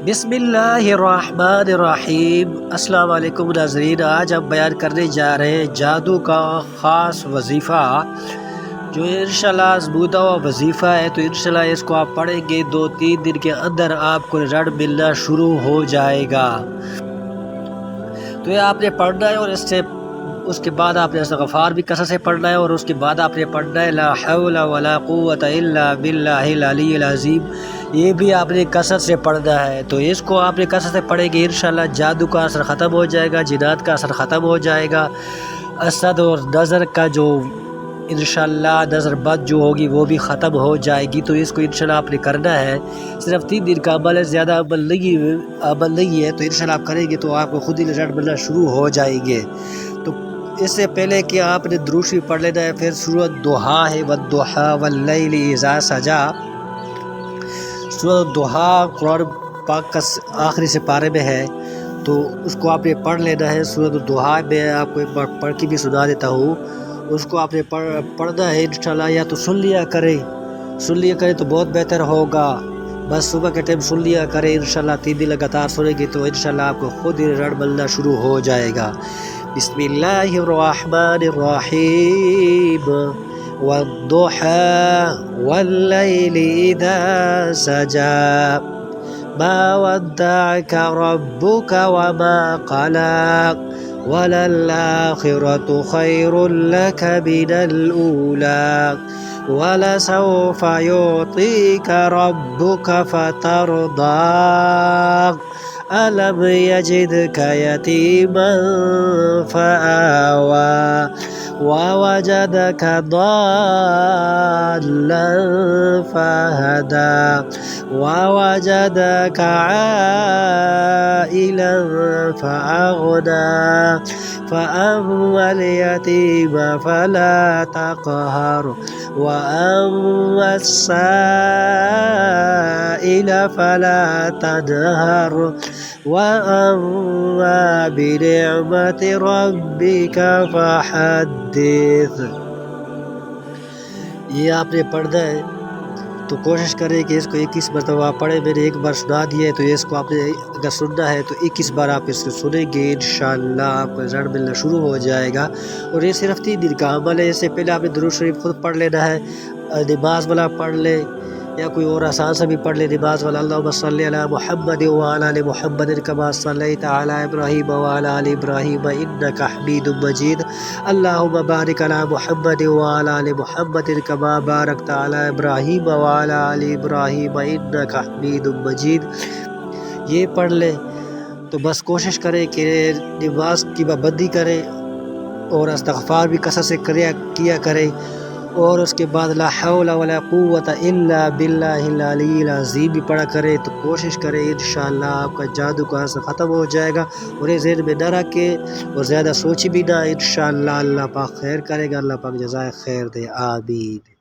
بسم اللہ الرحمن الرحیم۔ السلام علیکم ناظرین، آج ہم بیان کرنے جا رہے ہیں جادو کا خاص وظیفہ جو انشاءاللہ آزمودہ وظیفہ ہے۔ تو انشاءاللہ اس کو آپ پڑھیں گے 2-3 دن کے اندر آپ کو رزلٹ ملنا شروع ہو جائے گا۔ تو یہ آپ نے پڑھنا ہے اور اس کے بعد آپ نے استغفار بھی کثرت سے پڑھنا ہے، اور اس کے بعد آپ نے پڑھنا ہے لا حول ولا قوت الا باللہ العلی العظیم، یہ بھی آپ نے کثرت سے پڑھنا ہے۔ تو اس کو آپ نے کثرت سے پڑھیں گے انشاءاللہ جادو کا اثر ختم ہو جائے گا، جنات کا اثر ختم ہو جائے گا، اسد اور نظر کا جو انشاءاللہ نظر بد جو ہوگی وہ بھی ختم ہو جائے گی۔ تو اس کو انشاءاللہ آپ نے کرنا ہے، صرف 3 دن کا عمل ہے، زیادہ عمل نہیں ہے۔ تو انشاءاللہ آپ کریں گے تو آپ کو خود ہی رزلٹ ملنا شروع ہو جائیں گے۔ تو اس سے پہلے کہ آپ نے درود شریف پڑھ لینا ہے، پھر سورۃ ضحیٰ ہے، والضحیٰ واللیل اذا سجیٰ۔ سورۃ ضحیٰ قرآن پاک کا آخری سپارے میں ہے، تو اس کو آپ نے پڑھ لینا ہے۔ سورۃ ضحیٰ میں آپ کو ایک بار پڑھ کے بھی سنا دیتا ہوں، اس کو آپ نے پڑھنا ہے انشاءاللہ، یا تو سن لیا کریں تو بہت بہتر ہوگا۔ بس صبح کے ٹائم سن لیا کریں انشاءاللہ، 3 دن لگاتار سنیں گے تو انشاءاللہ آپ کو خود ہی رزلٹ ملنا شروع ہو جائے گا۔ بسم اللہ الرحمن الرحیم، والضحیٰ واللیل اذا سجیٰ، ما ودعک ربک وما قلق، وللآخرة خیر لک من الأولی، ولسوف يعطيك ربك فترضى، ألم يجدك يتيما فآوى، ووجدك ضالا فهدى، ووجدك عائلا فأغنى، فأما اليتيم فلا تقهر، وأما السائل فلا تنهر، وأما بنعمة ربك فحدث۔ یہ آپ نے پڑھنا ہے، تو کوشش کریں کہ اس کو 21 مرتبہ آپ پڑھیں۔ میں نے ایک بار سنا دیا ہے، تو اس کو آپ نے اگر سننا ہے تو 21 بار آپ اس کو سنیں گے، انشاءاللہ آپ کو رزلٹ ملنا شروع ہو جائے گا۔ اور یہ صرف 3 دن کا عمل ہے۔ اس سے پہلے آپ نے درود شریف خود پڑھ لینا ہے، نماز والا پڑھ لے یا کوئی اور آسان سا بھی پڑھ لے نماز والا۔ اللہم صلی علی محمد وعلی آل محمد کما صلیت علی ابراہیم وعلی آل ابراہیم انک حمید مجید، اللہم بارک علی محمد وعلی آل محمد کما بارکت علی ابراہیم وعلی آل ابراہیم انک حمید مجید، یہ پڑھ لے۔ تو بس کوشش کریں کہ نماز کی پابندی کریں اور استغفار بھی کثرت سے کیا کریں، اور اس کے بعد لا حول ولا قوت الا باللہ العلی العظیم بھی پڑھا کرے۔ تو کوشش کریں انشاءاللہ آپ کا جادو کا اثر ختم ہو جائے گا، اور یہ ذہن میں نہ رکھے اور زیادہ سوچی بھی نہ، انشاءاللہ اللہ پاک خیر کرے گا، اللہ پاک جزائے خیر دے، آمین۔